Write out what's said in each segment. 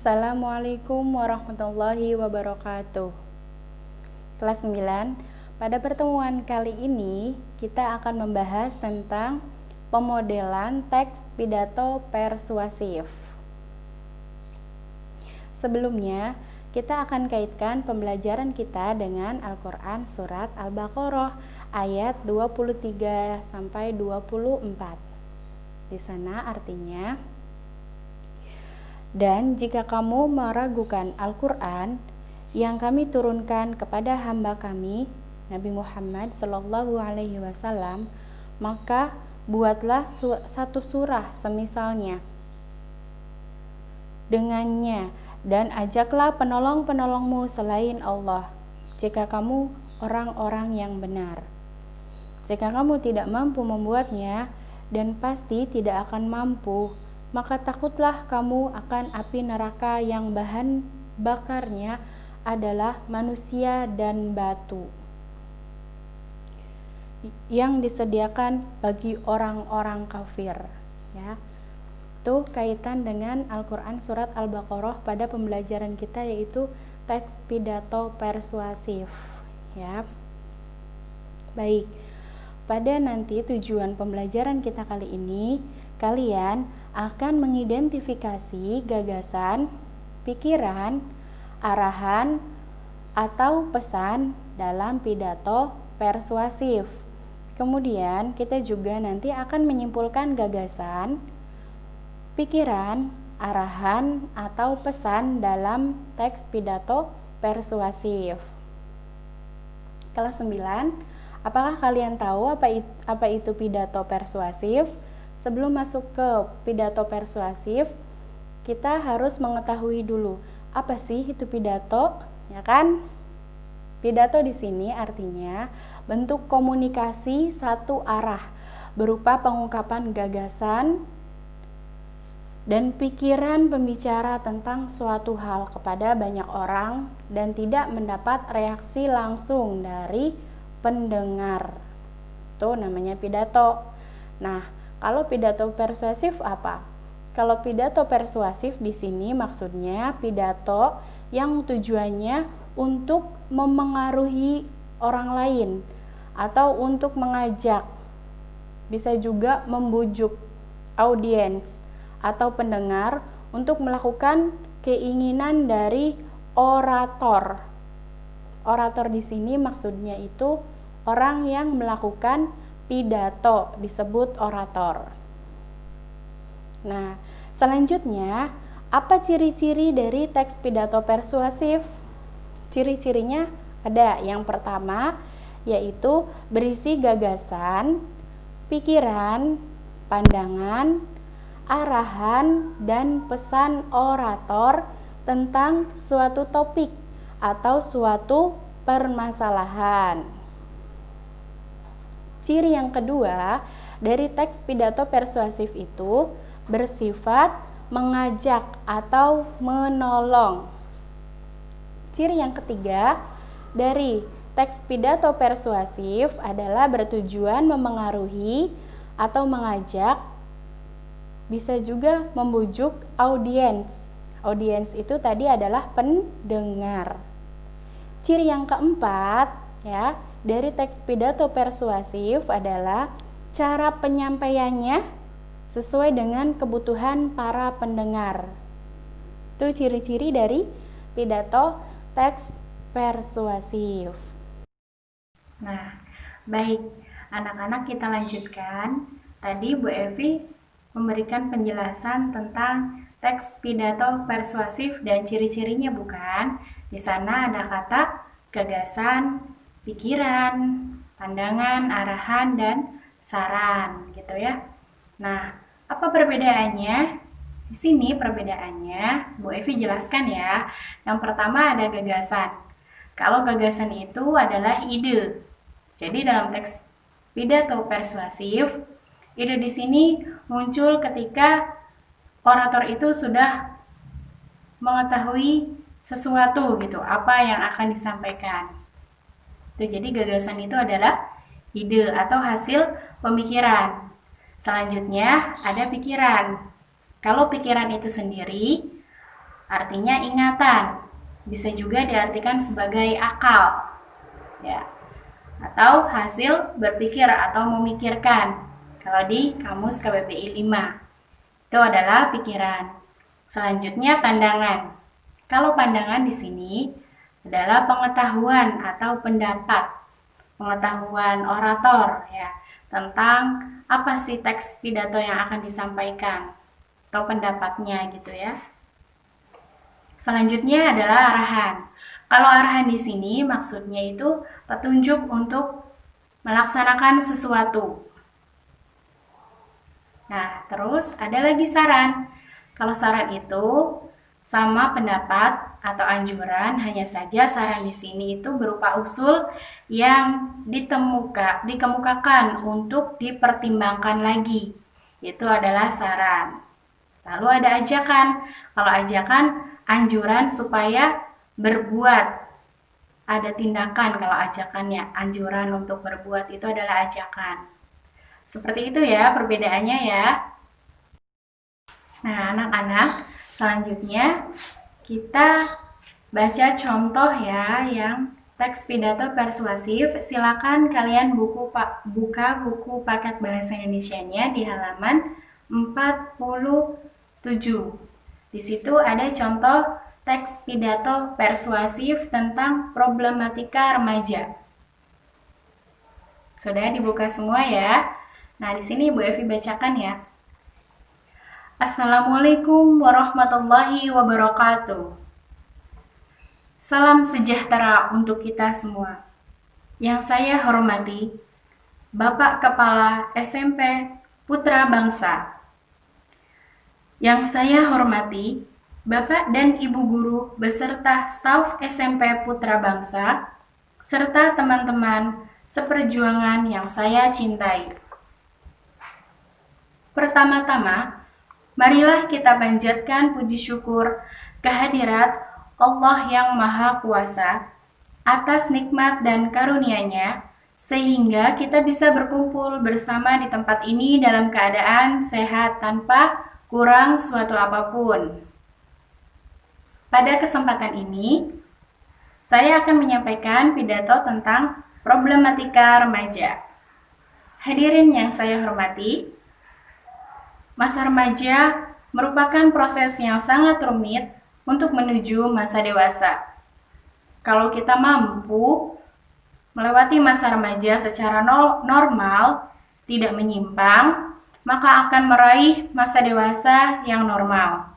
Assalamualaikum warahmatullahi wabarakatuh. Kelas 9. Pada pertemuan kali ini kita akan membahas tentang pemodelan teks pidato persuasif. Sebelumnya, kita akan kaitkan pembelajaran kita dengan Al-Quran surat Al-Baqarah ayat 23 sampai 24. Di sana artinya, dan jika kamu meragukan Al-Quran yang kami turunkan kepada hamba kami, Nabi Muhammad SAW, maka buatlah satu surah semisalnya dengannya, dan ajaklah penolong-penolongmu selain Allah, jika kamu orang-orang yang benar. Jika kamu tidak mampu membuatnya, dan pasti tidak akan mampu, maka takutlah kamu akan api neraka yang bahan bakarnya adalah manusia dan batu, yang disediakan bagi orang-orang kafir. Ya, itu kaitan dengan Al-Quran surat Al-Baqarah pada pembelajaran kita, yaitu teks pidato persuasif. Ya, baik. Pada nanti tujuan pembelajaran kita kali ini, kalian akan mengidentifikasi gagasan, pikiran, arahan, atau pesan dalam pidato persuasif. Kemudian kita juga nanti akan menyimpulkan gagasan, pikiran, arahan, atau pesan dalam teks pidato persuasif. Kelas 9. Apakah kalian tahu apa itu pidato persuasif? Sebelum masuk ke pidato persuasif, kita harus mengetahui dulu apa sih itu pidato, ya kan? Pidato di sini artinya bentuk komunikasi satu arah berupa pengungkapan gagasan dan pikiran pembicara tentang suatu hal kepada banyak orang dan tidak mendapat reaksi langsung dari pendengar. Itu namanya pidato. Nah, kalau pidato persuasif apa? Kalau pidato persuasif di sini maksudnya pidato yang tujuannya untuk memengaruhi orang lain atau untuk mengajak, bisa juga membujuk audiens atau pendengar untuk melakukan keinginan dari orator. Orator di sini maksudnya itu orang yang melakukan pidato, disebut orator. Nah, selanjutnya, apa ciri-ciri dari teks pidato persuasif? Ciri-cirinya ada. Yang pertama, yaitu berisi gagasan, pikiran, pandangan, arahan, dan pesan orator tentang suatu topik atau suatu permasalahan. Ciri yang kedua dari teks pidato persuasif itu bersifat mengajak atau menolong. Ciri yang ketiga dari teks pidato persuasif adalah bertujuan memengaruhi atau mengajak, bisa juga membujuk audiens. Audiens itu tadi adalah pendengar. Ciri yang keempat ya dari teks pidato persuasif adalah cara penyampaiannya sesuai dengan kebutuhan para pendengar. Itu ciri-ciri dari pidato teks persuasif. Nah, baik anak-anak, kita lanjutkan. Tadi Bu Evi memberikan penjelasan tentang teks pidato persuasif dan ciri-cirinya, bukan? Di sana ada kata gagasan, pikiran, pandangan, arahan, dan saran, gitu ya. Nah, apa perbedaannya? Di sini perbedaannya Bu Evi jelaskan ya. Yang pertama ada gagasan. Kalau gagasan itu adalah ide. Jadi dalam teks pidato persuasif, ide di sini muncul ketika orator itu sudah mengetahui sesuatu gitu, apa yang akan disampaikan. Jadi gagasan itu adalah ide atau hasil pemikiran. Selanjutnya ada pikiran. Kalau pikiran itu sendiri artinya ingatan. Bisa juga diartikan sebagai akal, ya, atau hasil berpikir atau memikirkan. Kalau di kamus KBBI 5 itu adalah pikiran. Selanjutnya pandangan. Kalau pandangan di sini adalah pengetahuan atau pendapat, pengetahuan orator, ya, tentang apa sih teks pidato yang akan disampaikan atau pendapatnya gitu ya. Selanjutnya adalah arahan. Kalau arahan di sini maksudnya itu petunjuk untuk melaksanakan sesuatu. Nah, terus ada lagi saran. Kalau saran itu sama pendapat atau anjuran, hanya saja saran di sini itu berupa usul yang dikemukakan untuk dipertimbangkan lagi. Itu adalah saran. Lalu ada ajakan. Kalau ajakan, anjuran supaya berbuat. Ada tindakan kalau ajakannya. Anjuran untuk berbuat itu adalah ajakan. Seperti itu ya perbedaannya ya. Nah, anak-anak, selanjutnya kita baca contoh ya yang teks pidato persuasif. Silakan kalian buka buku paket bahasa Indonesianya di halaman 47. Di situ ada contoh teks pidato persuasif tentang problematika remaja. Sudah dibuka semua ya. Nah, di sini Bu Evi bacakan ya. Assalamualaikum warahmatullahi wabarakatuh. Salam sejahtera untuk kita semua. Yang saya hormati, Bapak Kepala SMP Putra Bangsa. Yang saya hormati, Bapak dan Ibu Guru beserta staf SMP Putra Bangsa, serta teman-teman seperjuangan yang saya cintai. Pertama-tama, marilah kita panjatkan puji syukur kehadirat Allah yang Maha Kuasa atas nikmat dan karunia-Nya, sehingga kita bisa berkumpul bersama di tempat ini dalam keadaan sehat tanpa kurang suatu apapun. Pada kesempatan ini, saya akan menyampaikan pidato tentang problematika remaja. Hadirin yang saya hormati, masa remaja merupakan proses yang sangat rumit untuk menuju masa dewasa. Kalau kita mampu melewati masa remaja secara normal, tidak menyimpang, maka akan meraih masa dewasa yang normal.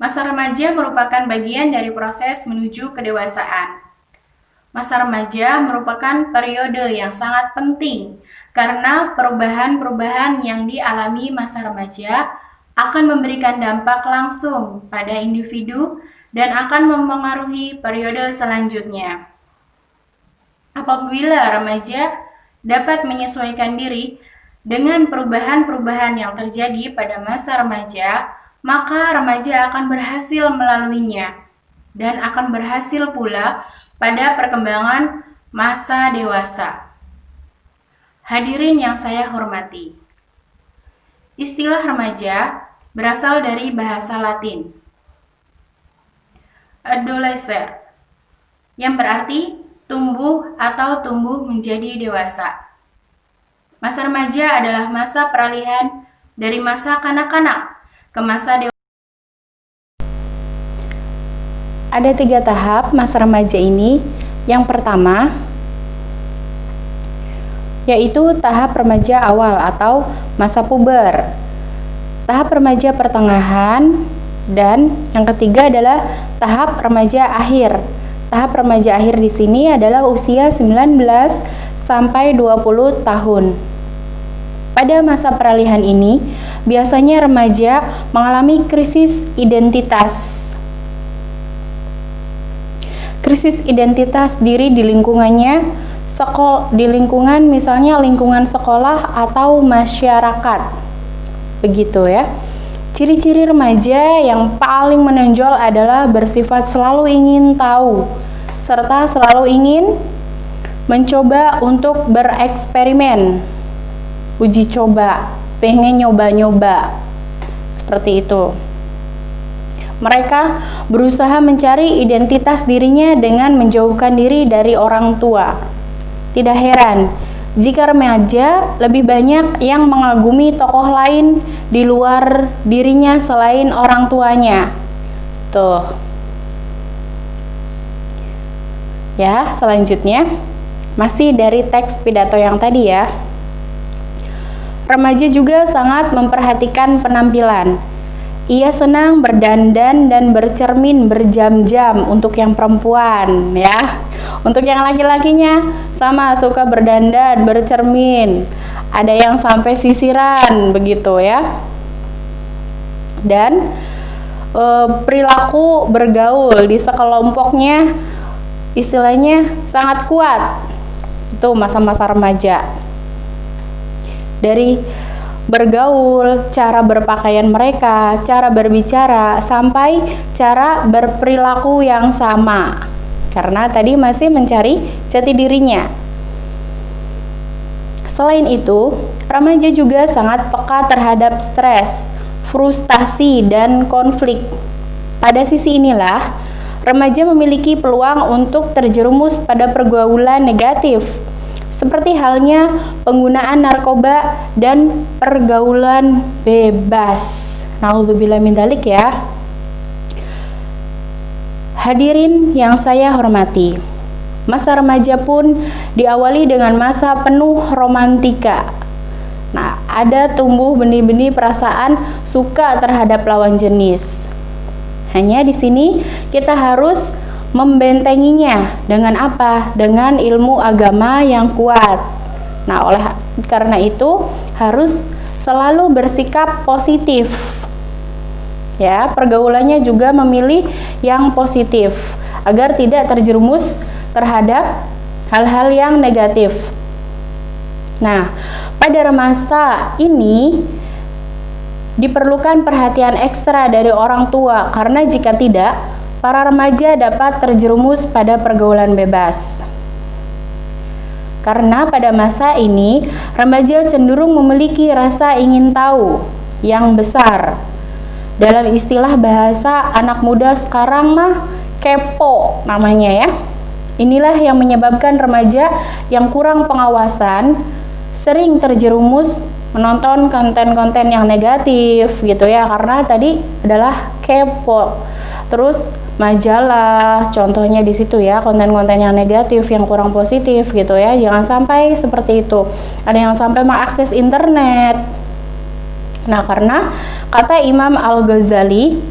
Masa remaja merupakan bagian dari proses menuju kedewasaan. Masa remaja merupakan periode yang sangat penting karena perubahan-perubahan yang dialami masa remaja akan memberikan dampak langsung pada individu dan akan mempengaruhi periode selanjutnya. Apabila remaja dapat menyesuaikan diri dengan perubahan-perubahan yang terjadi pada masa remaja, maka remaja akan berhasil melaluinya dan akan berhasil pula pada perkembangan masa dewasa. Hadirin yang saya hormati, istilah remaja berasal dari bahasa Latin adolescer, yang berarti tumbuh atau tumbuh menjadi dewasa. Masa remaja adalah masa peralihan dari masa kanak-kanak ke masa dewasa. Ada 3 tahap masa remaja ini. Yang pertama, yaitu tahap remaja awal atau masa puber, tahap remaja pertengahan, dan yang ketiga adalah tahap remaja akhir. Tahap remaja akhir di sini adalah usia 19 sampai 20 tahun. Pada masa peralihan ini, biasanya remaja mengalami krisis identitas. Krisis identitas diri di lingkungannya, di lingkungan misalnya lingkungan sekolah atau masyarakat. Begitu ya. Ciri-ciri remaja yang paling menonjol adalah bersifat selalu ingin tahu, serta selalu ingin mencoba untuk bereksperimen, uji coba, pengen nyoba-nyoba, seperti itu. Mereka berusaha mencari identitas dirinya dengan menjauhkan diri dari orang tua. Tidak heran jika remaja lebih banyak yang mengagumi tokoh lain di luar dirinya selain orang tuanya. Tuh. Ya, selanjutnya masih dari teks pidato yang tadi ya. Remaja juga sangat memperhatikan penampilan. Ia senang berdandan dan bercermin berjam-jam untuk yang perempuan ya. Untuk yang laki-lakinya sama suka berdandan, bercermin. Ada yang sampai sisiran begitu ya. Dan perilaku bergaul di sekelompoknya istilahnya sangat kuat. Itu masa-masa remaja. Dari bergaul, cara berpakaian mereka, cara berbicara, sampai cara berperilaku yang sama. Karena tadi masih mencari jati dirinya. Selain itu, remaja juga sangat peka terhadap stres, frustasi, dan konflik. Pada sisi inilah, remaja memiliki peluang untuk terjerumus pada pergaulan negatif, seperti halnya penggunaan narkoba dan pergaulan bebas. Naudzubillah min dzalik ya. Hadirin yang saya hormati, masa remaja pun diawali dengan masa penuh romantika. Nah, ada tumbuh benih-benih perasaan suka terhadap lawan jenis. Hanya di sini kita harus membentenginya dengan apa? Dengan ilmu agama yang kuat. Nah, oleh karena itu harus selalu bersikap positif. Ya, pergaulannya juga memilih yang positif agar tidak terjerumus terhadap hal-hal yang negatif. Nah, pada masa ini diperlukan perhatian ekstra dari orang tua karena jika tidak, para remaja dapat terjerumus pada pergaulan bebas. Karena pada masa ini, remaja cenderung memiliki rasa ingin tahu yang besar. Dalam istilah bahasa anak muda sekarang mah kepo namanya ya. Inilah yang menyebabkan remaja yang kurang pengawasan sering terjerumus menonton konten-konten yang negatif gitu ya, karena tadi adalah kepo. Terus majalah, contohnya di situ ya, konten-konten yang negatif, yang kurang positif gitu ya. Jangan sampai seperti itu. Ada yang sampai mengakses internet. Nah, karena kata Imam Al-Ghazali,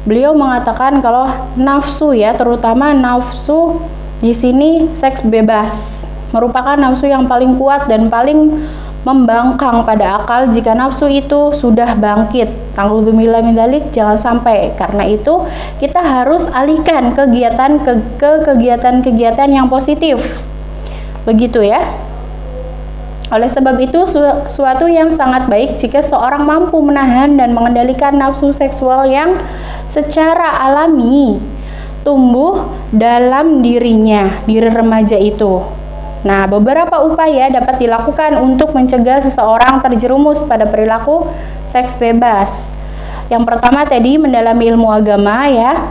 beliau mengatakan kalau nafsu ya, terutama nafsu di sini seks bebas, merupakan nafsu yang paling kuat dan paling membangkang pada akal jika nafsu itu sudah bangkit. Naudzubillah min dzalik, jangan sampai. Karena itu kita harus alihkan kegiatan ke kegiatan-kegiatan yang positif. Begitu ya. Oleh sebab itu suatu yang sangat baik jika seorang mampu menahan dan mengendalikan nafsu seksual yang secara alami tumbuh dalam dirinya, diri remaja itu. Nah, beberapa upaya dapat dilakukan untuk mencegah seseorang terjerumus pada perilaku seks bebas. Yang pertama tadi mendalami ilmu agama ya,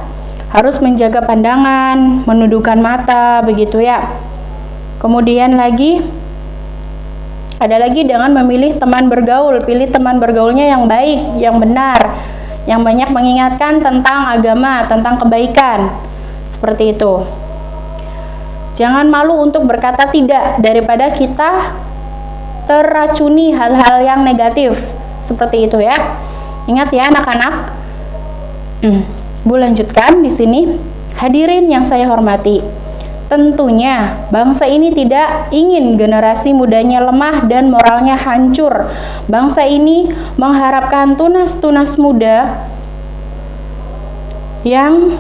harus menjaga pandangan, menundukkan mata, begitu ya. Kemudian ada lagi dengan memilih teman bergaul, pilih teman bergaulnya yang baik, yang benar, yang banyak mengingatkan tentang agama, tentang kebaikan, seperti itu. Jangan malu untuk berkata tidak daripada kita terracuni hal-hal yang negatif seperti itu ya. Ingat ya anak-anak. Bu lanjutkan di sini. Hadirin yang saya hormati, tentunya bangsa ini tidak ingin generasi mudanya lemah dan moralnya hancur. Bangsa ini mengharapkan tunas-tunas muda yang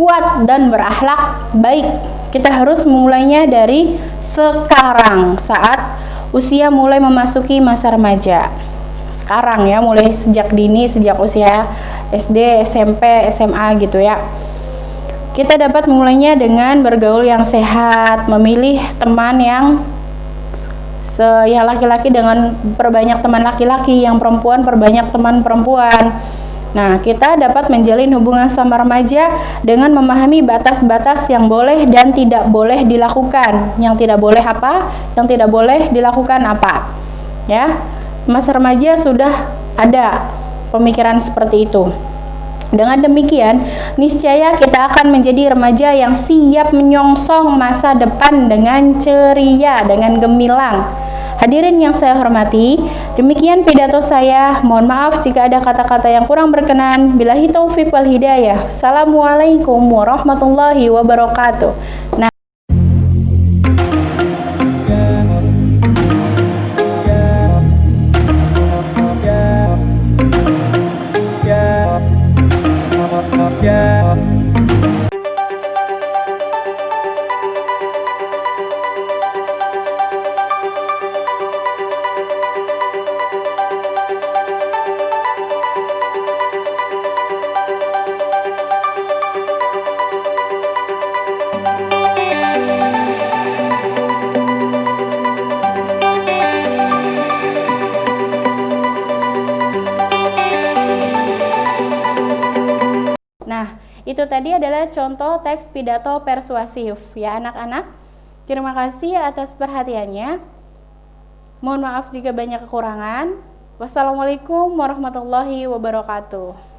kuat dan berakhlak baik. Kita harus memulainya dari sekarang saat usia mulai memasuki masa remaja. Sekarang ya, mulai sejak dini, sejak usia SD, SMP, SMA gitu ya. Kita dapat memulainya dengan bergaul yang sehat, memilih teman yang Yang laki-laki dengan perbanyak teman laki-laki, yang perempuan perbanyak teman perempuan. Nah, kita dapat menjalin hubungan sama remaja dengan memahami batas-batas yang boleh dan tidak boleh dilakukan. Yang tidak boleh apa? Yang tidak boleh dilakukan apa? Ya, masa remaja sudah ada pemikiran seperti itu. Dengan demikian, niscaya kita akan menjadi remaja yang siap menyongsong masa depan dengan ceria, dengan gemilang. Hadirin yang saya hormati, demikian pidato saya. Mohon maaf jika ada kata-kata yang kurang berkenan. Billahi taufiq wal hidayah. Assalamualaikum warahmatullahi wabarakatuh. Nah, itu tadi adalah contoh teks pidato persuasif ya anak-anak. Terima kasih atas perhatiannya. Mohon maaf jika banyak kekurangan. Wassalamualaikum warahmatullahi wabarakatuh.